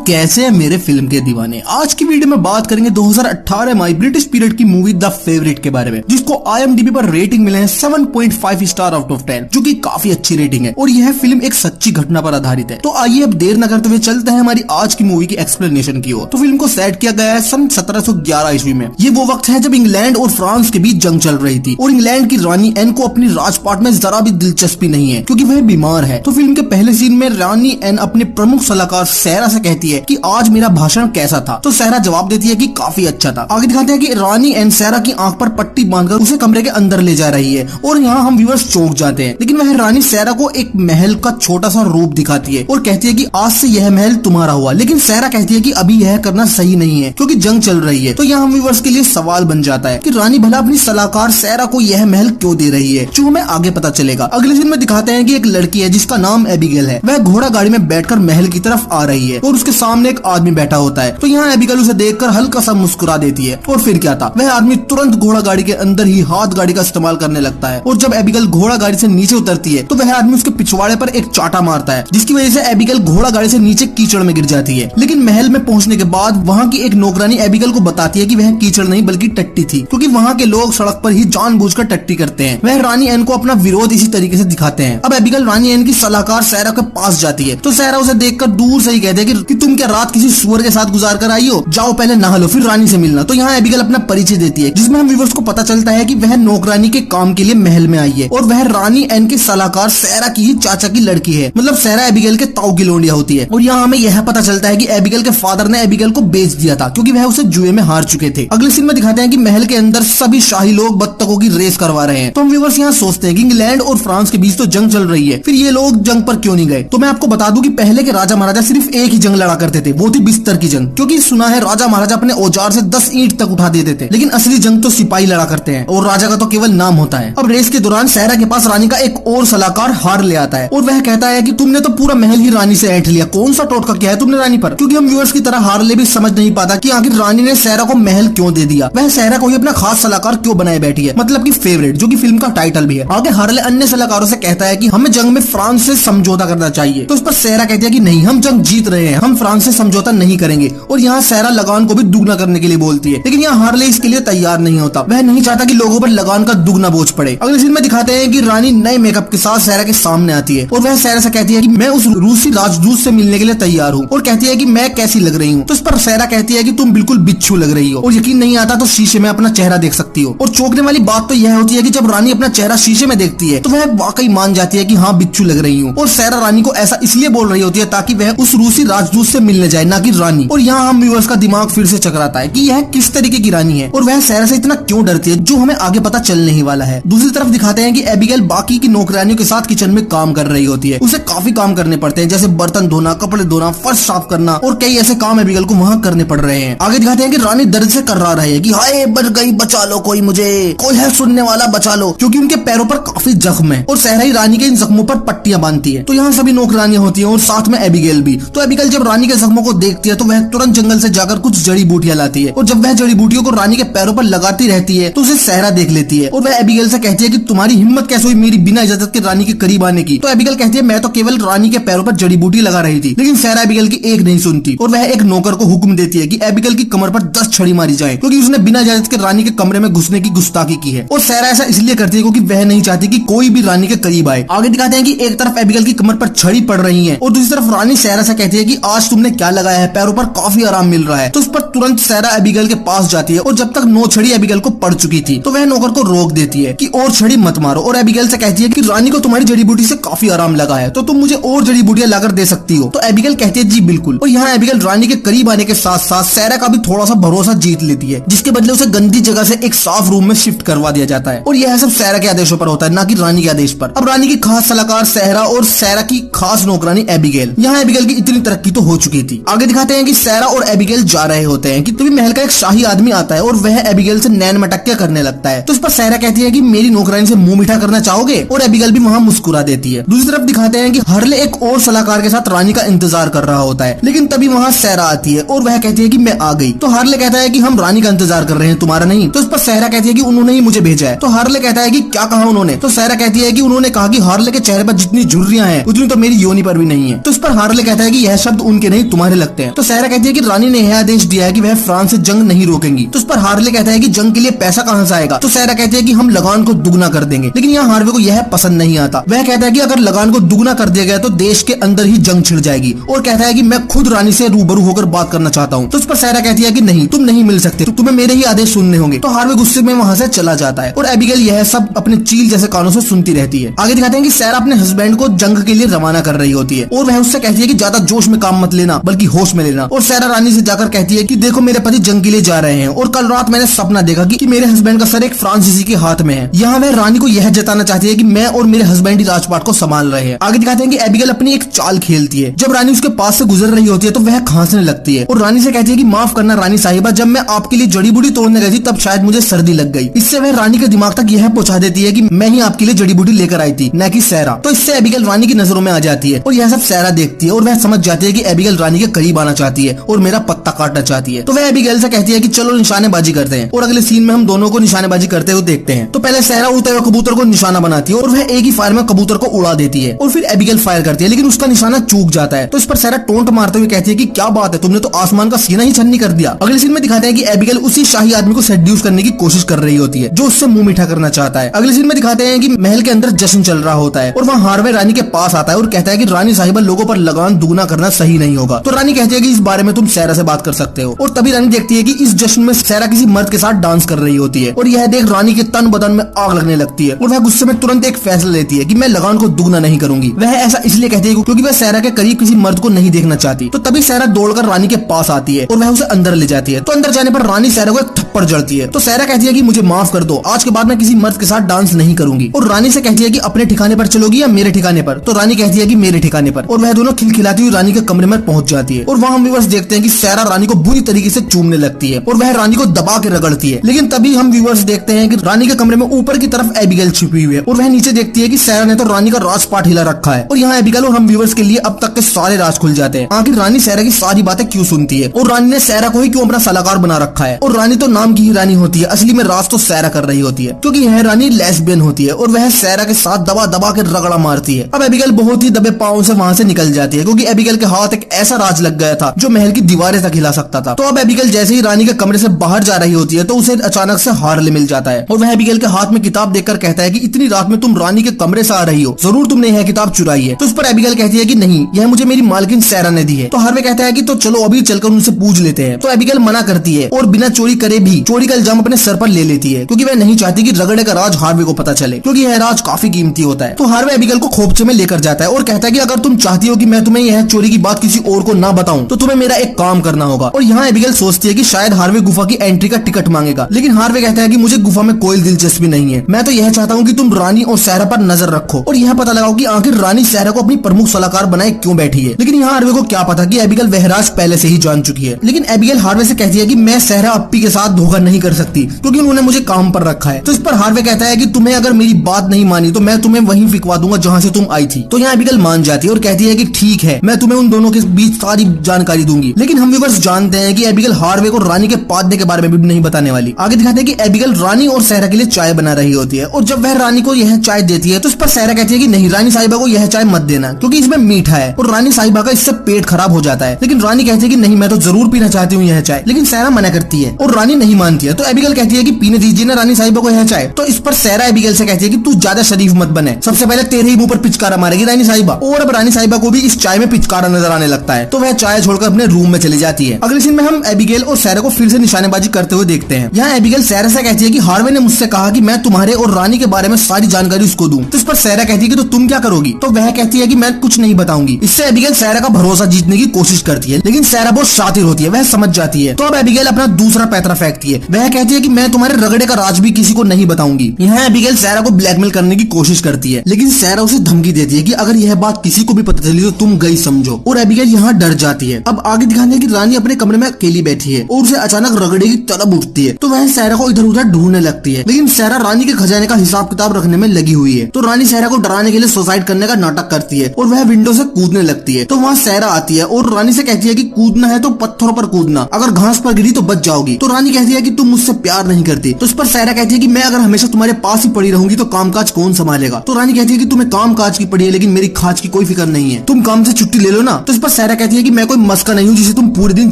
कैसे है मेरे फिल्म के दीवाने। आज की वीडियो में बात करेंगे 2018 में ब्रिटिश पीरियड की मूवी द फेवरेट के बारे में, जिसको IMDb पर रेटिंग मिले हैं 7.5 स्टार आउट ऑफ 10, जो कि काफी अच्छी रेटिंग है। और यह फिल्म एक सच्ची घटना पर आधारित है। तो आइए अब देर न करते हुए चलते हैं हमारी आज की मूवी की एक्सप्लेनेशन की ओर। तो फिल्म को सेट किया गया है सन 1711 ईस्वी में। ये वो वक्त है जब इंग्लैंड और फ्रांस के बीच जंग चल रही थी और इंग्लैंड की रानी एन को अपनी राजपाट में जरा भी दिलचस्पी नहीं है, क्योंकि वह बीमार है। तो फिल्म के पहले सीन में रानी एन अपने प्रमुख सलाहकार सहरा से कहती है कि आज मेरा भाषण कैसा था। तो सहरा जवाब देती है कि काफी अच्छा था। आगे दिखाते हैं कि रानी एन सहरा की आंख पर पट्टी बांधकर उसे कमरे के अंदर ले जा रही है और यहाँ हम व्यूअर्स चौंक जाते हैं। लेकिन वह रानी सहरा को एक महल का छोटा सा रूप दिखाती है और कहती है कि आज से यह महल तुम्हारा हुआ। लेकिन सहरा कहती है कि अभी यह करना सही नहीं है क्योंकि जंग चल रही है। तो यहाँ हम व्यूअर्स के लिए सवाल बन जाता है कि रानी भला अपनी सलाहकार सहरा को यह महल क्यों दे रही है, जो हमें आगे पता चलेगा। अगले दिन में दिखाते हैं कि एक लड़की है जिसका नाम एबिगेल है। वह घोड़ा गाड़ी में बैठकर महल की तरफ आ रही है और उसके सामने एक आदमी बैठा होता है। तो यहाँ एबिगेल उसे देखकर हल्का सा मुस्कुरा देती है। और फिर क्या था, वह आदमी तुरंत घोड़ा गाड़ी के अंदर ही हाथ गाड़ी का इस्तेमाल करने लगता है। और जब एबिगेल घोड़ा गाड़ी से नीचे उतरती है तो वह आदमी उसके पिछवाड़े पर एक चाटा मारता है, जिसकी वजह से एबिगेल घोड़ा गाड़ी से नीचे कीचड़ में गिर जाती है। लेकिन महल में पहुंचने के बाद वहाँ की एक नौकरानी एबिगेल को बताती है कि वह कीचड़ नहीं बल्कि टट्टी थी, क्योंकि वहाँ के लोग सड़क पर ही जानबूझकर टट्टी करते हैं। वह रानी एन को अपना विरोध इसी तरीके से दिखाते हैं। अब एबिगेल रानी एन की सलाहकार सहरा के पास जाती है। तो सहरा उसे देखकर दूर से ही कहते हैं कि तुम क्या रात किसी सुअर के साथ गुजार कर आई हो, जाओ पहले नहा लो फिर रानी से मिलना। तो यहाँ एबिगेल अपना परिचय देती है, जिसमें हम व्यूअर्स को पता चलता है कि वह नौकरानी के काम के लिए महल में आई है और वह रानी एन के सलाहकार सहरा की ही चाचा की लड़की है। मतलब सहरा एबिगेल के ताऊ की लोंडिया होती है। और यहाँ हमें यह पता चलता है कि एबिगेल के फादर ने एबिगेल को बेच दिया था क्योंकि वह उसे जुए में हार चुके थे। अगले सीन में दिखाते हैं कि महल के अंदर सभी शाही लोग बत्तखों की रेस करवा रहे हैं। तो हम व्यूअर्स यहाँ सोचते हैं कि इंग्लैंड और फ्रांस के बीच तो जंग चल रही है, फिर ये लोग जंग पर क्यों नहीं गए। तो मैं आपको बता दूं कि पहले के राजा महाराजा सिर्फ एक ही जंग लड़ा करते थे, वो थी बिस्तर की जंग। क्योंकि सुना है राजा महाराजा अपने औजार से 10 ईंट तक उठा देते थे, लेकिन असली जंग तो सिपाही लड़ा करते हैं और राजा का तो केवल नाम होता है। अब रेस के दौरान सहरा के पास रानी का एक और सलाहकार हार ले आता है और वह कहता है कि तुमने तो पूरा महल ही रानी से ऐंठ लिया, कौन सा टोटका किया है तुमने रानी पर। क्योंकि हम व्यूअर्स की तरह हारले भी समझ नहीं पाता कि आखिर रानी ने सहरा को महल क्यों दे दिया, वह सहरा को ही अपना खास सलाहकार क्यों बनाए बैठी है, मतलब कि फेवरेट, जो कि फिल्म का टाइटल भी है। आगे हारले अन्य सलाहकारों से कहता है कि हमें जंग में फ्रांस से समझौता करना चाहिए। तो इस पर सहरा कहती है कि नहीं, हम जंग जीत रहे हैं, हम फ्रांस से समझौता नहीं करेंगे। और यहाँ सहरा लगान को भी दुगना करने के लिए बोलती है, लेकिन यहाँ हारले इसके लिए तैयार नहीं होता। वह नहीं चाहता कि लोगों पर लगान का दुगना बोझ पड़े। अगले सीन में दिखाते हैं कि रानी नए मेकअप के साथ सहरा के सामने आती है और वह सहरा से कहती है कि मैं उस रूसी राजदूत से मिलने के लिए तैयार हूँ, और कहती है कि मैं कैसी लग रही हूँ। तो इस पर सहरा कहती है कि तुम बिल्कुल बिच्छू लग रही हो और यकीन नहीं आता तो शीशे में अपना चेहरा देख सकती हो। और चौंकने वाली बात तो यह होती है कि जब रानी अपना चेहरा शीशे में देखती है तो वह वाकई मान जाती है कि हाँ बिच्छू लग रही हूँ। और सहरा रानी को ऐसा इसलिए बोल रही होती है ताकि वह उस रूसी राजदूत से मिलने जाए, ना कि रानी। और यहाँ हम व्यूअर्स का दिमाग फिर से चकराता है कि यह किस तरीके की रानी है और वह सहरा से इतना क्यों डरती है, जो हमें आगे पता चलने ही वाला है। दूसरी तरफ दिखाते हैं कि एबिगेल बाकी की नौकरानियों के साथ किचन में काम कर रही होती है। उसे काफी काम करने पड़ते हैं, जैसे बर्तन धोना, कपड़े धोना, फर्श साफ करना और कई ऐसे काम एबिगेल को वहाँ करने पड़ रहे हैं। आगे दिखाते हैं कि रानी दर्द से कर्रा रही है कि हाय बच गई, बचा लो कोई मुझे, कोई है सुनने वाला, बचा लो, क्योंकि उनके पैरों पर काफी जख्म है और सहरा ही रानी के इन जख्मों पर पट्टियां बांधती है। तो यहाँ सभी नौकरानियां होती हैं और साथ में एबिगेल भी। तो एबिगेल जब रानी के जख्मों को देखती है तो वह तुरंत जंगल से जाकर कुछ जड़ी बूटियां लाती है और जब वह जड़ी बूटियों को रानी के पैरों पर लगाती रहती है तो उसे सहरा देख लेती है और वह एबिगेल से कहती है कि तुम्हारी हिम्मत कैसे हुई मेरी बिना इजाजत के रानी के करीब आने की। तो एबिगेल कहती है मैं तो केवल रानी के पैरों पर जड़ी बूटी लगा रही थी। लेकिन सहरा एबिगेल की एक नहीं सुनती और वह एक नौकर को हुक्म देती है कि एबिगेल की कमर पर 10 छड़ी मारी जाए, क्योंकि उसने बिना इजाजत के रानी के कमरे में घुसने की गुस्ताखी की है। और सहरा ऐसा इसलिए करती है क्योंकि वह नहीं चाहती कि कोई भी रानी के करीब आए। आगे दिखाते हैं कि एक तरफ एबिगेल की कमर पर छड़ी पड़ रही है और दूसरी तरफ रानी सहरा से कहती है कि आज तुमने क्या लगाया है, पैरों पर काफी आराम मिल रहा है। तो उस पर तुरंत सहरा एबिगेल के पास जाती है और जब तक 9 छड़ी एबिगेल को पड़ चुकी थी तो वह नौकर को रोक देती है कि और छड़ी मत मारो और एबिगेल से कहती है कि रानी को तुम्हारी जड़ी बूटी से काफी आराम लगा है तो तुम मुझे और जड़ी बूटियां लाकर दे सकती हो। तो एबिगेल कहती है जी बिल्कुल। और यहाँ एबिगेल रानी के करीब आने के साथ साथ सहरा का भी थोड़ा सा भरोसा जीत लेती है, जिसके बदले उसे गंदी जगह से एक साफ रूम में शिफ्ट करवा दिया जाता है। और यह सब सहरा के आदेशों पर होता है, ना कि रानी के आदेश पर। अब रानी की खास सलाहकार सहरा और सहरा की खास नौकरानी एबिगेल। यहाँ एबिगेल की इतनी तरक्की तो हो चुकी थी। आगे दिखाते हैं कि सहरा और एबिगेल जा रहे होते हैं कि तभी महल का एक शाही आदमी आता है और वह एबिगेल से नैन मटक्के करने लगता है। तो इस पर सहरा कहती है कि मेरी नौकरानी से मुंह मीठा करना चाहोगे, और एबिगेल भी वहाँ मुस्कुरा देती है। दूसरी तरफ दिखाते हैं कि हारले एक और सलाहकार के साथ रानी का इंतजार कर रहा होता है, लेकिन तभी वहाँ सहरा आती है और वह कहती है कि मैं आ गई। तो हारले कहता है कि हम रानी का इंतजार कर रहे हैं, तुम्हारा नहीं। तो इस पर सहरा कहती है कि उन्होंने ही मुझे भेजा है। तो हारले कहता है कि क्या कहा उन्होंने। तो सहरा कहती है कि उन्होंने कहा कि हारले के चेहरे पर जितनी झुर्रियां हैं उतनी तो मेरी योनि पर भी नहीं है। तो इस पर हारले कहता है कि यह शब्द उनके नहीं नहीं तुम्हारे लगते हैं। तो सहरा कहती है कि रानी ने यह आदेश दिया है कि वह फ्रांस से जंग नहीं रोकेंगी। तो उस पर हार्वे कहता है कि जंग के लिए पैसा कहां से आएगा। तो सहरा कहती है कि हम लगान को दुगना कर देंगे। लेकिन यहाँ हार्वे को यह पसंद नहीं आता। वह कहता है कि अगर लगान को दुगना कर दिया गया तो देश के अंदर ही जंग छिड़ जाएगी और कहता है कि मैं खुद रानी से रूबरू होकर बात करना चाहता हूँ। तो उस पर सहरा कहती है कि नहीं, तुम नहीं मिल सकते, तो तुम्हें मेरे ही आदेश सुनने होंगे। तो हार्वे गुस्से में वहां से चला जाता है और एबिगेल यह सब अपने चील जैसे कानों से सुनती रहती है। आगे दिखाते हैं कि सहरा अपने हस्बैंड को जंग के लिए रवाना कर रही होती है और वह उससे कहती है कि ज्यादा जोश में काम मत लेना, बल्कि होश में लेना। और सहरा रानी से जाकर कहती है कि देखो मेरे पति जंग के लिए जा रहे हैं और कल रात मैंने सपना देखा कि मेरे हस्बैंड का सर एक फ्रांसीसी के हाथ में है। यहाँ वह रानी को यह जताना चाहती है कि मैं और मेरे हस्बैंड ही राजपाट को संभाल रहे हैं। आगे दिखाते हैं कि एबिगेल अपनी एक चाल खेलती है। जब रानी उसके पास से गुजर रही होती है तो वह खांसने लगती है और रानी से कहती है कि माफ करना रानी साहिबा, जब मैं आपके लिए जड़ी बूटी तोड़ने गई थी तब शायद मुझे सर्दी लग गई। इससे वह रानी के दिमाग तक यह पहुंचा देती है कि मैं ही आपके लिए जड़ी बूटी लेकर आई थी, न कि सहरा। तो इससे एबिगेल रानी की नजरों में आ जाती है और यह सब सहरा देखती है और वह समझ जाती है कि एबिगेल रानी के करीब आना चाहती है और मेरा पत्ता काटना चाहती है। तो वह एबिगेल से कहती है कि चलो निशानेबाजी करते हैं और अगले सीन में हम दोनों को निशानेबाजी करते हुए देखते हैं। तो पहले सहरा उड़ते हुए कबूतर को निशाना बनाती है और वह एक ही फायर में कबूतर को उड़ा देती है और फिर एबिगेल फायर करती है, लेकिन उसका निशाना चूक जाता है। तो इस पर सहरा टोंट मारते हुए कहती है कि क्या बात है, तुमने तो आसमान का सीना ही छन्नी कर दिया। अगले सीन में दिखाते हैं कि एबिगेल उसी शाही आदमी को सेड्यूस करने की कोशिश कर रही होती है जो उससे मुंह मीठा करना चाहता है। अगले सीन में दिखाते हैं कि महल के अंदर जश्न चल रहा होता है और वहाँ हार्वे रानी के पास आता है और कहता है कि रानी साहिबा लोगों पर लगान दुगना करना सही नहीं होगा। तो रानी कहती है कि इस बारे में तुम सहरा से बात कर सकते हो। और तभी रानी देखती है कि इस जश्न में सहरा किसी मर्द के साथ डांस कर रही होती है और यह देख रानी के तन बदन में आग लगने लगती है और वह गुस्से में तुरंत एक फैसला लेती है कि मैं लगान को दुगना नहीं करूंगी। वह ऐसा इसलिए कहती है क्योंकि वह सहरा के करीब किसी मर्द को नहीं देखना चाहती। तो तभी सहरा दौड़कर रानी के पास आती है और वह उसे अंदर ले जाती है। तो अंदर जाने पर रानी सहरा को एक थप्पड़ जड़ती है। तो सहरा कहती है कि मुझे माफ कर दो, आज के बाद मैं किसी मर्द के साथ डांस नहीं करूंगी। और रानी से कहती है कि अपने ठिकाने पर चलोगी या मेरे ठिकाने पर। तो रानी कहती है कि मेरे ठिकाने पर और वह दोनों खिलखिलाती हुई रानी के कमरे में पहुंच जाती है और वहाँ हम व्यूअर्स देखते हैं कि सहरा रानी को बुरी तरीके से चूमने लगती है और वह रानी को दबा के रगड़ती है। लेकिन तभी हम व्यूअर्स देखते हैं कि रानी के कमरे में ऊपर की तरफ एबिगेल छिपी हुई है और वह नीचे देखती है कि सहरा ने तो रानी का राजपाट हिला रखा है। और यहाँ एबिगेल और हम व्यूअर्स के लिए अब तक के सारे राज खुल जाते हैं। आखिर रानी सहरा की सारी बातें क्यों सुनती है और रानी ने सहरा को ही क्यों अपना सलाहकार बना रखा है। और रानी तो नाम की ही रानी होती है, असली में राज तो सहरा कर रही होती है क्योंकि यह रानी लेस्बियन होती है और वह सहरा के साथ दबा दबा के रगड़ा मारती है। अब एबिगेल बहुत ही दबे पांव से वहाँ से निकल जाती है क्योंकि एबिगेल के हाथ एक ऐसा राज लग गया था जो महल की दीवारें तक हिला सकता था। तो अब एबिगेल जैसे ही रानी के कमरे से बाहर जा रही होती है तो उसे अचानक से हार्ले मिल जाता है और वह एबिगेल के हाथ में किताब देखकर कहता है कि इतनी रात में तुम रानी के कमरे से आ रही हो, जरूर तुमने यह किताब चुराई है। तो उस पर एबिगेल कहती है कि नहीं, यह मुझे मेरी मालकिन सहरा ने दी है। तो हार्वे कहता है कि तो चलो अभी चलकर उनसे पूछ लेते हैं। तो एबिगेल मना करती है और बिना चोरी करे भी चोरी का इल्जाम अपने सर पर ले लेती है क्योंकि वह नहीं चाहती कि रगड़े का राज हार्वे को पता चले क्योंकि यह राज काफी कीमती होता है। तो हार्वे एबिगेल को खोपचे में लेकर जाता है और कहता है कि अगर तुम चाहती हो कि मैं तुम्हें यह चोरी की बात किसी और को ना बताऊं तो तुम्हें मेरा एक काम करना होगा। और यहाँ एबिगेल सोचती है कि शायद हार्वे गुफा की एंट्री का टिकट मांगेगा, लेकिन हार्वे कहता है कि मुझे गुफा में कोई दिलचस्पी नहीं है, मैं तो यह चाहता हूँ कि तुम रानी और सहरा पर नजर रखो और यह पता लगाओ कि आखिर रानी सहरा को अपनी प्रमुख सलाहकार बनाए क्यों बैठी है। लेकिन यहाँ हार्वे को क्या पता कि एबिगेल वह राज पहले से ही जान चुकी है। लेकिन एबिगेल हार्वे से कहती है कि मैं सहरा अप्पी के साथ धोखा नहीं कर सकती क्योंकि उन्होंने मुझे काम पर रखा है। तो इस पर हार्वे कहता है कि तुम्हें अगर मेरी बात नहीं मानी तो मैं तुम्हें वहीं फिकवा दूंगा जहाँ से तुम आई थी। तो यहाँ एबिगेल मान जाती है और कहती है कि ठीक है, मैं तुम्हें उन दोनों के बीच सारी जानकारी दूंगी। लेकिन हम व्यूअर्स जानते हैं कि एबिगेल हार्वे को रानी के पादने के बारे में भी नहीं बताने वाली। आगे दिखाते हैं कि एबिगेल रानी और सहरा के लिए चाय बना रही होती है और जब वह रानी को यह चाय देती है तो इस पर सहरा कहती है कि नहीं, रानी साहिबा को यह चाय मत देना क्योंकि इसमें मीठा है और रानी साहिबा का इससे पेट खराब हो जाता है। लेकिन रानी कहती है कि नहीं, मैं तो जरूर पीना चाहती हूँ यह चाय। लेकिन सहरा मना करती है और रानी नहीं मानती है। तो एबिगेल कहती है कि पीने दीजिए ना रानी साहिबा को यह चाय। तो इस पर सहरा एबिगेल से कहती है कि तू ज्यादा शरीफ मत बने, सबसे पहले तेरे ही मुंह पर पिचकारा मारेगी रानी साहिबा। और अब रानी साहिबा को भी इस चाय में पिचकारा नजर आने लगता है तो वह चाय छोड़कर अपने रूम में चली जाती है। अगले सीन में हम एबिगेल और सहरा को फिर से निशानेबाजी करते हुए देखते हैं। यहाँ एबिगेल सहरा से कहती है कि हार्वे ने मुझसे कहा कि मैं तुम्हारे और रानी के बारे में सारी जानकारी उसको दूं। तो इस पर सहरा कहती है कि तो तुम क्या करोगी। तो वह कहती है कि मैं कुछ नहीं बताऊंगी। इससे एबिगेल सहरा का भरोसा जीतने की कोशिश करती है लेकिन सहरा बहुत शातिर होती है, वह समझ जाती है। तो अब एबिगेल अपना दूसरा पैतरा फेंकती है। वह कहती है कि मैं तुम्हारे रगड़े का राज भी किसी को नहीं बताऊंगी। यहाँ एबिगेल सहरा को ब्लैकमेल करने की कोशिश करती है लेकिन सहरा उसे धमकी देती है कि अगर यह बात किसी को भी पता चली तो तुम गई समझो। और एबिगेल यहाँ डर जाती है। अब आगे दिखाते हैं कि रानी अपने कमरे में अकेली बैठी है और उसे अचानक रगड़े की तलब उठती है तो वह सहरा को इधर उधर ढूंढने लगती है। लेकिन सहरा रानी के खजाने का हिसाब किताब रखने में लगी हुई है। तो रानी सहरा को डराने के लिए सुसाइड करने का नाटक करती है और वह विंडो से कूदने लगती है। तो वहाँ सहरा आती है और रानी से कहती है कि कूदना है तो पत्थरों पर कूदना, अगर घास पर गिरी तो बच जाओगी। तो रानी कहती कहती है कि तुम मुझसे प्यार नहीं करती। तो इस पर सायरा कहती है कि मैं अगर हमेशा तुम्हारे पास ही पड़ी रहूंगी तो कामकाज कौन संभालेगा। तो रानी कहती है कि तुम्हें कामकाज की पड़ी है लेकिन मेरी खाज की कोई फिक्र नहीं है, तुम काम से छुट्टी ले लो ना। तो इस पर सायरा कहती है कि मैं कोई मस्का नहीं हूँ जिसे तुम पूरे दिन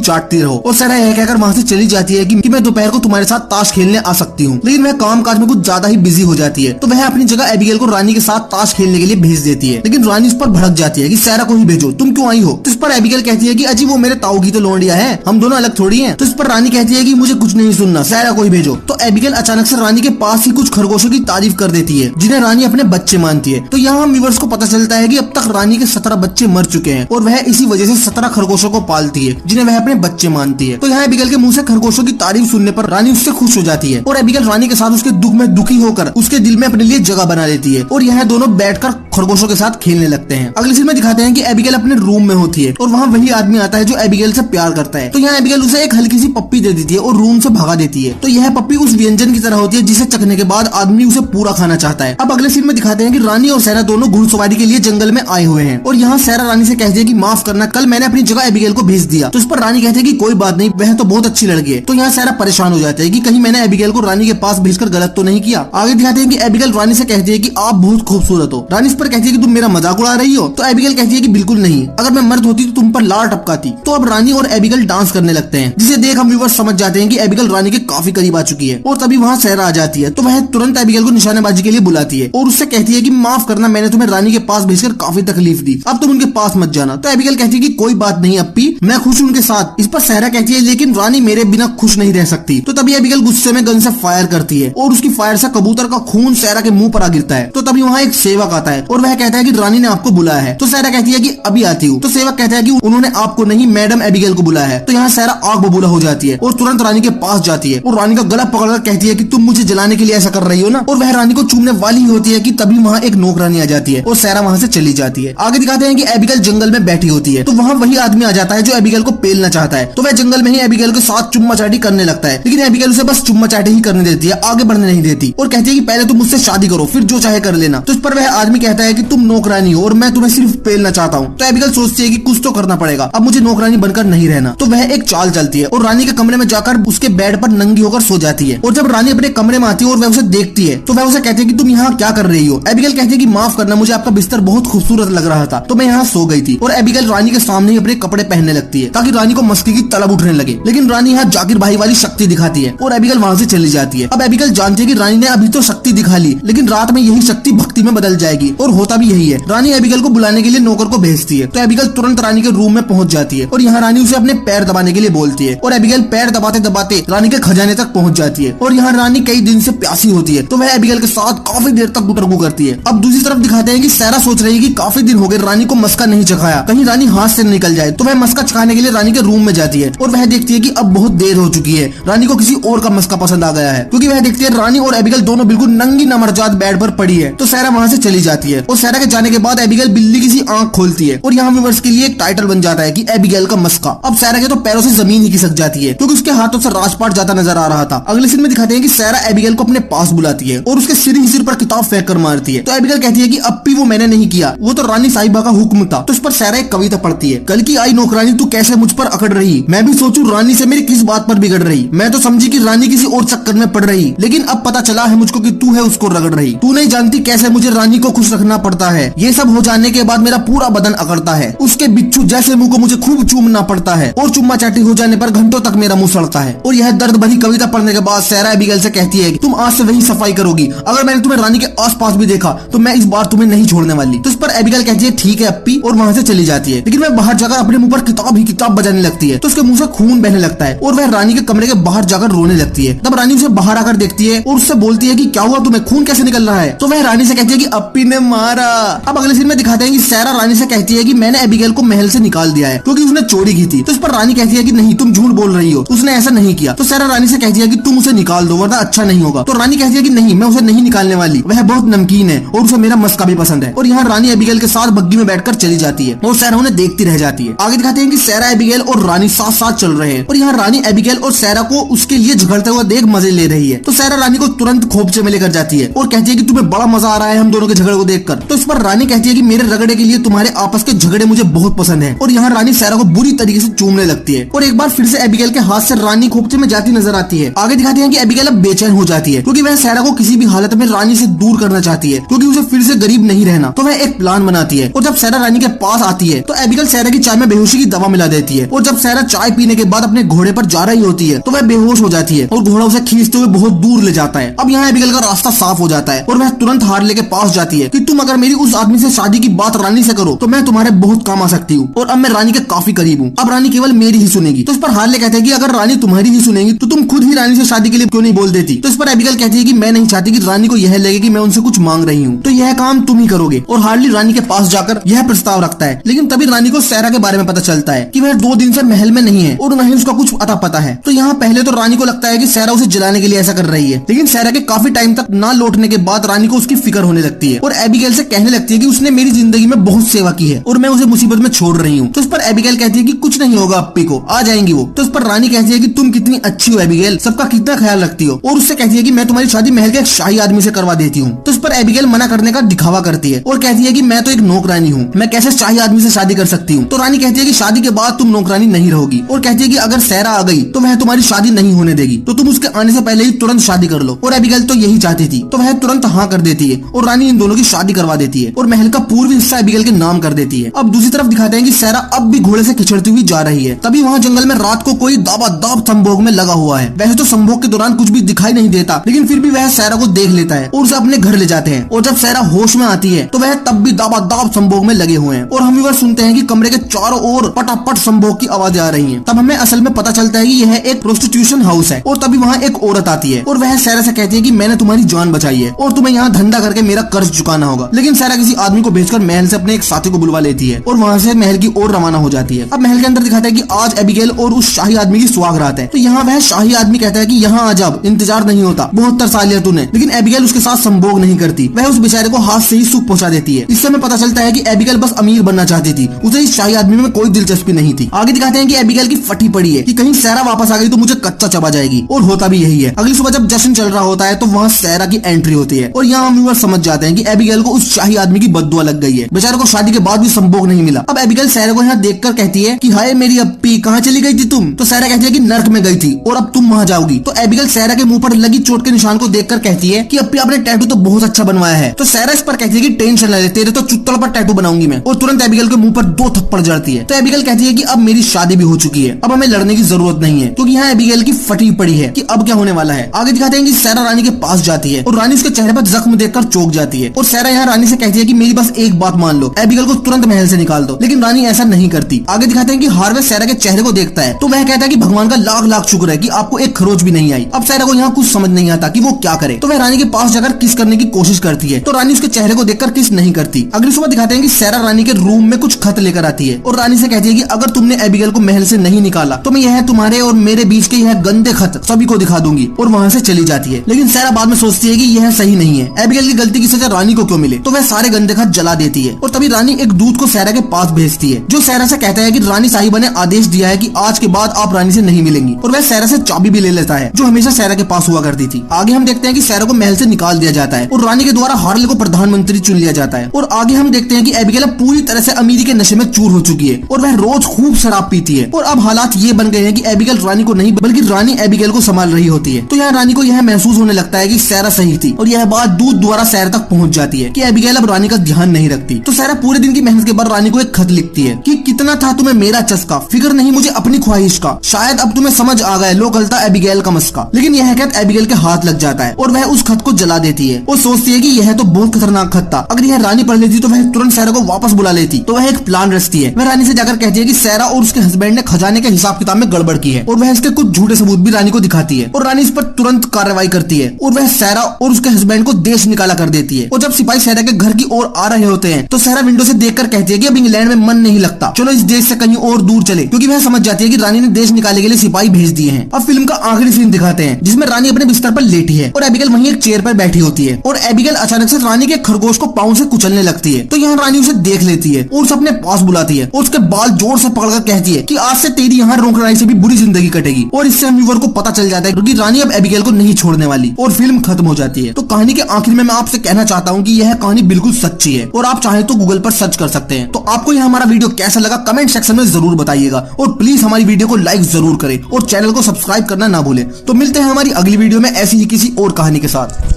चाटती रहो। और सायरा यह कहकर वहाँ से चली जाती है कि मैं दोपहर को तुम्हारे साथ ताश खेलने आ सकती हूँ, लेकिन वह कामकाज में कुछ ज्यादा ही बिजी हो जाती है। तो वह अपनी जगह एबिगेल को रानी के साथ ताश खेलने के लिए भेज देती है, लेकिन रानी उस पर भड़क जाती है कि सायरा को ही भेजो, तुम क्यों आई हो। तो इस पर एबिगेल कहती है कि अजी वो मेरे ताऊ की तो लौंडिया है, हम दोनों अलग थोड़ी हैं। तो इस पर रानी कहती है कि मुझे कुछ नहीं सुनना, सायरा को ही भेजो। तो एबिगेल अचानक से रानी के पास ही कुछ खरगोशों की तारीफ कर देती है जिन्हें रानी अपने बच्चे मानती है। तो यहाँ हम व्यूअर्स को पता चलता है कि अब तक रानी के 17 बच्चे मर चुके हैं और वह इसी वजह से 17 खरगोशों को पालती है जिन्हें वह अपने बच्चे मानती है। तो यहाँ एबिगेल के मुंह से खरगोशों की तारीफ सुनने पर रानी उससे खुश हो जाती है और एबिगेल रानी के साथ उसके दुख में दुखी होकर उसके दिल में अपने लिए जगह बना लेती है और यह दोनों बैठकर खरगोशों के साथ खेलने लगते हैं। अगली सीन में दिखाते हैं कि एबिगेल अपने रूम में होती है और वहाँ वही आदमी आता है जो एबिगेल से प्यार करता है। तो यहाँ एबिगेल उसे एक हल्की सी पप्पी दे देती है और रूम से भगा देती है। तो यह पप्पी उस व्यंजन की तरह होती है जिसे चखने के बाद आदमी उसे पूरा खाना चाहता है। अब अगले सीन में दिखाते हैं कि रानी और सायरा दोनों घुड़सवारी के लिए जंगल में आए हुए हैं और यहाँ सायरा रानी से कहती है कि माफ करना, कल मैंने अपनी जगह एबिगेल को भेज दिया। तो इस पर रानी कहती है कि कोई बात नहीं, वह तो बहुत अच्छी लड़की है। तो यहाँ सायरा परेशान हो जाती है कि कहीं मैंने एबिगेल को रानी के पास भेजकर गलत तो नहीं किया। आगे दिखाते हैं कि एबिगेल रानी से कहती है कि आप बहुत खूबसूरत हो। रानी इस पर कहती है कि तुम मेरा मजाक उड़ा रही हो। तो एबिगेल कहती है कि बिल्कुल नहीं, अगर मैं मर्द होती तो तुम पर लार टपकाती। तो अब रानी और एबिगेल डांस करने लगते हैं जिसे देख हम व्यूअर्स समझ जाते हैं कि एबिगेल रानी के काफी करीब आ चुकी है। और तभी वहाँ सायरा आ जाती है। तो वह तुरंत एबिगेल को निशानेबाजी के लिए बुलाती है और उससे कहती है कि माफ करना, मैंने तुम्हें रानी के पास भेजकर काफी तकलीफ दी, अब तुम उनके पास मत जाना। तो एबिगेल कहती है कि कोई बात नहीं अप्पी, मैं खुश हूँ उनके साथ। इस पर सायरा कहती है लेकिन रानी मेरे बिना खुश नहीं रह सकती। तो तभी एबिगेल गुस्से में गन से फायर करती है और उसकी फायर से कबूतर का खून सायरा के मुंह पर आ गिरता है। तो तभी वहाँ एक सेवक आता है और वह कहता है कि रानी ने आपको बुलाया है। तो सायरा कहती है कि अभी आती हूँ। तो सेवक कहता है कि उन्होंने आपको नहीं, मैडम एबिगेल को बुलाया है। तो यहाँ सायरा आग बबूला हो जाती है और तुरंत रानी के पास जाती है और रानी का गला पकड़कर कहती है कि तुम मुझे जलाने के लिए ऐसा कर रही हो ना। और वह रानी को चूमने वाली होती है कि तभी वहाँ एक नौकरानी आ जाती है और सायरा वहाँ से चली जाती है। आगे दिखाते हैं कि एबिगेल जंगल में बैठी होती है। तो वहाँ वही आदमी आ जाता है जो एबिगेल को पेलना चाहता है। तो वह जंगल में ही एबिगेल के साथ चुम्मा चाटी करने लगता है, लेकिन एबिगेल उसे बस चुम्मा चाटी ही करने देती है, आगे बढ़ने नहीं देती और कहती है कि पहले तुम मुझसे शादी करो फिर जो चाहे कर लेना। तो इस पर वह आदमी कहता है कि तुम नौकरानी हो और मैं तुम्हें सिर्फ पेलना चाहता हूँ। तो एबिगेल सोचती है कि कुछ तो करना पड़ेगा, अब मुझे नौकरानी बनकर नहीं रहना। तो वह एक चाल चलती है और रानी के कमरे में जाकर उसके बेड पर नंगी होकर सो जाती है। और जब रानी अपने कमरे में आती है और वह उसे देखती है तो वह उसे कहती है कि तुम यहाँ क्या कर रही हो। एबिगेल कहती है कि माफ करना, मुझे आपका बिस्तर बहुत खूबसूरत लग रहा था तो मैं यहाँ सो गई थी। और एबिगेल रानी के सामने ही अपने कपड़े पहनने लगती है ताकि रानी को मस्ती की तलब उठने लगे, लेकिन रानी यहाँ जाकिर भाई वाली शक्ति दिखाती है और एबिगेल वहाँ से चली जाती है। अब एबिगेल जानती है कि रानी ने अभी तो शक्ति दिखा ली, लेकिन रात में यही शक्ति भक्ति में बदल जाएगी और होता भी यही है। रानी एबिगेल को बुलाने के लिए नौकर को भेजती है। तो एबिगेल तुरंत रानी के रूम में पहुंच जाती है और यहाँ रानी उसे अपने पैर दबाने के लिए बोलती है और एबिगेल पैर दबाते दबाते रानी के खजाने तक पहुंच जाती है। और यहाँ रानी कई दिन से प्यासी होती है तो वह एबिगेल के साथ काफी देर तक गुटरगू करती है। अब दूसरी तरफ दिखाते हैं कि सायरा सोच रही है कि काफी दिन हो गए रानी को मस्का नहीं चखाया, कहीं रानी हाथ से निकल जाए। तो वह मस्का चखाने के लिए रानी के रूम में जाती है और वह देखती है कि अब बहुत देर हो चुकी है, रानी को किसी और का मस्का पसंद आ गया है, क्योंकि वह देखती है रानी और एबिगेल दोनों बिल्कुल नंगी नमरजात बेड पर पड़ी है। तो सायरा वहाँ से चली जाती है और सायरा के जाने के बाद एबिगेल बिल्ली की सी आंख खोलती है और यहाँ व्यूअर्स के लिए एक टाइटल बन जाता है कि एबिगेल का मस्का। अब सायरा के तो पैरों से जमीन ही खिसक जाती है क्योंकि उसके हाथों से राजपाट जाता नजर आ रहा था। अगले सीन में दिखाते हैं कि सायरा एबिगेल को अपने पास बुलाती है और उसके सिर पर किताब फेंक कर मारती है। तो एबिगेल कहती है कि अप्पी वो मैंने नहीं किया, वो तो रानी साहिबा का हुक्म था। तो इस पर सायरा एक कविता पढ़ती है, कल की आई नौकरानी तू कैसे मुझ पर अकड़ रही, मैं भी सोचूं रानी से मेरी किस बात पर बिगड़ रही, मैं तो समझी कि रानी किसी और चक्कर में पड़ रही, लेकिन अब पता चला है मुझको कि तू है उसको रगड़ रही। तू नहीं जानती कैसे मुझे रानी को खुश रखना पड़ता है, ये सब हो जाने के बाद मेरा पूरा बदन अकड़ता है, उसके बिच्छू जैसे मुंह को मुझे खूब चूमना पड़ता है और चुम्मा चाटी हो जाने पर घंटों तक मेरा मुंह सड़ता है। और यह दर्द भरी कविता पढ़ने के बाद सायरा एबिगेल से कहती है कि तुम आज से वही सफाई करोगी, अगर मैंने तुम्हें रानी के आसपास भी देखा तो मैं इस बार तुम्हें नहीं छोड़ने वाली। तो इस पर एबिगेल कहती है ठीक है अप्पी और वहाँ से चली जाती है। लेकिन वह बाहर जाकर अपने मुंह पर किताब ही किताब बजाने लगती है तो उसके मुंह से खून बहने लगता है और वह रानी के कमरे के बाहर जाकर रोने लगती है। तब रानी उसे बाहर आकर देखती है और उससे बोलती है कि क्या हुआ तुम्हें, खून कैसे निकल रहा है। तो वह रानी से कहती है कि अप्पी ने मारा। अब अगले सीन में दिखाते हैं कि सायरा रानी से कहती है कि मैंने एबिगेल को महल से निकाल दिया है क्योंकि उसने चोरी की थी। तो इस पर रानी कहती है कि नहीं तुम झूठ बोल रही हो, उसने ऐसा नहीं किया। तो सायरा रानी से कहती है कि तुम उसे निकाल दो वरना अच्छा नहीं होगा। तो रानी कहती है कि नहीं मैं उसे नहीं निकालने वाली, वह बहुत नमकीन है और उसे मेरा मस्का भी पसंद है। और यहाँ रानी एबिगेल के साथ बग्गी में बैठकर चली जाती है और सायरा उन्हें देखती रह जाती है। आगे दिखाते हैं कि सायरा एबिगेल और रानी साथ साथ चल रहे हैं और यहाँ रानी एबिगेल और सायरा को उसके लिए झगड़ते हुए देख मजे ले रही है। तो सायरा रानी को तुरंत खोपचे में लेकर जाती है और कहती है कि तुम्हें बड़ा मजा आ रहा है हम दोनों के झगड़े को देखकर। तो इस पर रानी कहती है कि मेरे रगड़े के लिए तुम्हारे आपस के झगड़े मुझे बहुत पसंद है। और यहाँ रानी सायरा को बुरी तरीके से चूमने लगती है और एक बार फिर से एबिगेल के हाथ से रानी खोपचे में में जाती नजर आती है। आगे दिखाते हैं कि एबिगेल अब बेचैन हो जाती है क्योंकि वह सारा को किसी भी हालत में रानी से दूर करना चाहती है क्योंकि उसे फिर से गरीब नहीं रहना। तो वह एक प्लान बनाती है और जब सारा रानी के पास आती है तो एबिगेल सारा की चाय में बेहोशी की दवा मिला देती है और जब सारा चाय पीने के बाद अपने घोड़े पर जा रही होती है तो वह बेहोश हो जाती है और घोड़ा उसे खींचते हुए बहुत दूर ले जाता है। अब यहाँ एबिगेल का रास्ता साफ हो जाता है और वह तुरंत हार्ले के पास जाती है कि तुम अगर मेरी उस आदमी से शादी की बात रानी से करो तो मैं तुम्हारे बहुत काम आ सकती हूँ और अब मैं रानी के काफी करीब हूँ। अब रानी केवल मेरी ही सुनेगी। तो इस पर हार्ले कहते हैं कि अगर रानी तुम्हारी ही सुनेगी तो तुम खुद ही रानी से शादी के लिए क्यों नहीं बोल देती। तो इस पर एबिगेल कहती है कि मैं नहीं चाहती कि रानी को यह लगे कि मैं उनसे कुछ मांग रही हूँ, तो यह काम तुम ही करोगे। और हार्ले रानी के पास जाकर यह प्रस्ताव रखता है, लेकिन तभी रानी को सारा के बारे में पता चलता है कि वह 2 दिन से महल में नहीं है और नहीं उसका कुछ अता पता है। तो यहाँ पहले तो रानी को लगता है कि सारा उसे जलाने के लिए ऐसा कर रही है, लेकिन सारा के काफी टाइम तक ना लौटने के बाद रानी को उसकी फिक्र होने लगती है और एबिगेल से कहने लगती है कि उसने मेरी जिंदगी में बहुत सेवा की है और मैं उसे मुसीबत में छोड़ रही हूँ। तो इस पर एबिगेल कहती है कि कुछ नहीं होगा, अप्पी को आ जाएंगी वो। तो इस पर रानी कहती है कि तुम कितनी अच्छी हो एबिगेल, सबका कितना ख्याल रखती हो, और उससे कहती है कि मैं तुम्हारी शादी महल के एक शाही आदमी से करवा देती हूँ। तो इस पर एबिगेल मना करने का दिखावा करती है और कहती है कि मैं तो एक नौकरानी हूँ, मैं कैसे शाही आदमी से शादी कर सकती हूँ। तो रानी कहती है कि शादी के बाद तुम नौकरानी नहीं रहोगी और कहती है कि अगर सारा आ गई तो वह तुम्हारी शादी नहीं होने देगी, तो तुम उसके आने से पहले ही तुरंत शादी कर लो। और एबिगेल तो यही चाहती थी, तो वह तुरंत हाँ कर देती है और रानी इन दोनों की शादी करवा देती है और महल का पूर्वी हिस्सा एबिगेल के नाम कर देती है। अब दूसरी तरफ दिखाते हैं कि सारा अब भी घोड़े से खिचड़ती हुई जा रही है। तभी वहाँ जंगल में रात को कोई दाबादाब संभोग में लगा हुआ है। वैसे तो संभोग के दौरान कुछ भी दिखाई नहीं देता, लेकिन फिर भी वह सारा को देख लेता है और उसे अपने घर ले जाते हैं। और जब सारा होश में आती है तो वह तब भी दाबादाब संभोग में लगे हुए हैं और हम व्यूअर सुनते हैं कि कमरे के चारों ओर पटापट संभोग की आवाजें आ रही हैं। तब हमें असल में पता चलता है कि यह एक प्रोस्टिट्यूशन हाउस है। और तभी वहाँ एक औरत आती है और वह सारा से कहती है कि मैंने तुम्हारी जान बचाई है और तुम्हें यहाँ धंधा करके मेरा कर्ज चुकाना होगा। लेकिन सारा किसी आदमी को भेजकर महल से अपने एक साथी को बुलवा लेती है और वहाँ से महल की ओर रवाना हो जाती है। अब महल के अंदर दिखाता है कि आज एबिगेल और उस शाही आदमी की सुहागरात है। तो यहाँ वह शाही आदमी कहता है कि यहाँ आ जा, इंतजार नहीं होता, बहुत तरसा लिया तूने। लेकिन एबिगेल उसके साथ संभोग नहीं करती, वह उस बेचारे को हाथ से ही सुख पहुंचा देती है। इससे हमें पता चलता है कि एबिगेल बस अमीर बनना चाहती थी, उसे इस शाही आदमी में कोई दिलचस्पी नहीं थी। आगे दिखाते हैं कि एबिगेल की फटी पड़ी है कि कहीं सारा वापस आ गई तो मुझे कच्चा चबा जाएगी, और होता भी यही है। अगली सुबह जब जश्न चल रहा होता है तो वहाँ सारा की एंट्री होती है और यहाँ हम व्यूअर समझ जाते हैं कि एबिगेल को उस शाही आदमी की बद्दुआ लग गई है। बेचारे को शादी के बाद भी संभोग नहीं मिला। अब एबिगेल सारा को यहाँ देखकर कहती है कि हाय मेरी अप्पी, कहाँ चली गई थी तुम? तो सारा कहती है कि नर्क में गई थी और अब तुम वहाँ जाओगी। तो एबिगेल सारा के मुंह पर लगी चोट के निशान को देखकर कहती है कि अप्पी आपने टैटू तो बहुत अच्छा बनवाया है। तो सारा इस पर कहती है कि टेंशन ले, तेरे तो चुत्तड़ पर टैटू बनाऊंगी मैं, और तुरंत एबिगेल के मुंह पर 2 थप्पड़ जड़ती है। तो एबिगेल कहती है कि अब मेरी शादी भी हो चुकी है, अब हमें लड़ने की जरूरत नहीं है, क्योंकि यहाँ एबिगेल की फटी पड़ी है कि अब क्या होने वाला है। आगे दिखाते हैं कि सारा रानी के पास जाती है और रानी उसके चेहरे पर जख्म देखकर चौंक जाती है और सारा यहाँ रानी से कहती है कि मेरी बस एक बात मान लो, एबिगेल को तुरंत महल से निकाल दो। लेकिन रानी ऐसा नहीं करती। आगे दिखाते हैं कि हार्वे सारा के चेहरे को देखता है तो वह कहता है कि भगवान का लाख लाख शुक्र है कि आपको एक खरोच भी नहीं आई। अब सारा को यहाँ कुछ समझ नहीं आता कि वो क्या करे, तो वह रानी के पास जाकर किस करने की कोशिश करती है, तो रानी उसके चेहरे को देखकर किस नहीं करती। अगली सुबह दिखाते हैं कि सारा रानी के रूम में कुछ खत लेकर आती है और रानी से कहती है कि अगर तुमने एबिगेल को महल से नहीं निकाला तो मैं यह तुम्हारे और मेरे बीच के यह गंदे खत सभी को दिखा दूंगी, और वहाँ से चली जाती है। लेकिन सारा बाद में सोचती है कि यह सही नहीं है, एबिगेल की गलती की सजा रानी को क्यों मिले, तो वह सारे गंदे खत जला देती है। और तभी रानी एक दूत को सारा के पास भेजती है जो सारा से कहता है कि रानी साहिबा ने आदेश दिया है कि आज के बाद आप रानी से नहीं मिलेंगी, और वह सारा से चाबी भी ले लेता है जो हमेशा सारा के पास हुआ करती थी। आगे हम देखते हैं कि सारा को महल से निकाल दिया जाता है और रानी के द्वारा हार्ले को प्रधानमंत्री चुन लिया जाता है। और आगे हम देखते हैं कि एबिगेल पूरी तरह से अमीरी के नशे में चूर हो चुकी है और वह रोज खूब शराब पीती है। और अब हालात ये बन गए हैं कि एबिगेल रानी को नहीं बल्कि रानी एबिगेल को संभाल रही होती है। तो यहाँ रानी को यह महसूस होने लगता है कि सारा सही थी और यह बात दूत द्वारा सारा तक पहुँच जाती है कि एबिगेल अब रानी का ध्यान नहीं रखती। तो सारा पूरे दिन की मेहनत के बाद रानी को एक खत लिखती है कि कितना था तुम्हें मेरा चस्का, फिक्र नहीं मुझे अपनी ख्वाहिश का, शायद अब तुम्हें समझ आ गया लो गलता एबिगेल का मस्का। लेकिन यह खत एबिगेल के हाथ लग जाता है और वह उस खत को जला देती है और सोचती है कि यह तो बहुत खतरनाक खत था, अगर यह रानी पढ़ लेती तो वह तुरंत सारा को वापस बुला लेती। तो वह एक प्लान रचती है। वह रानी से जाकर कहती है कि सारा और उसके हस्बैंड ने खजाने के हिसाब किताब में गड़बड़ की है और वह इसके कुछ झूठे सबूत भी रानी को दिखाती है और रानी इस पर तुरंत कार्रवाई करती है और वह सारा और उसके हस्बैंड को देश निकाला कर देती है। और जब सिपाही सारा के घर की ओर आ रहे होते हैं तो सारा विंडो से देखकर कहती है कि अब इंग्लैंड में मन नहीं लगता, चलो इस देश से कहीं और दूर चले, क्योंकि वह समझ जाती है कि रानी ने देश निकालने के लिए सिपाही भेज दिए हैं। अब फिल्म का आखिरी सीन दिखाते हैं जिसमें रानी अपने बिस्तर पर लेटी है और एबिगेल वहीं एक चेयर पर बैठी होती है और एबिगेल अचानक से रानी के खरगोश को पाँव से कुचलने लगती है। तो यहाँ रानी उसे देख लेती है और उसे अपने पास बुलाती है और उसके बाल जोर से पकड़कर कहती है कि आज से तेरी यहाँ रोकराई से भी बुरी जिंदगी कटेगी। और इससे हम व्यूअर को पता चल जाता है क्योंकि रानी अब एबिगेल को नहीं छोड़ने वाली और फिल्म खत्म हो जाती है। तो कहानी के आखिर में मैं आपसे कहना चाहता हूँ कि यह कहानी बिल्कुल सच्ची है और आप चाहे तो गूगल पर सर्च कर सकते हैं। तो आपको यह हमारा वीडियो कैसा लगा कमेंट सेक्शन में जरूर बताइएगा और प्लीज हमारी वीडियो को लाइक जरूर करें और चैनल चैनल को सब्सक्राइब करना ना भूले। तो मिलते हैं हमारी अगली वीडियो में ऐसी ही किसी और कहानी के साथ।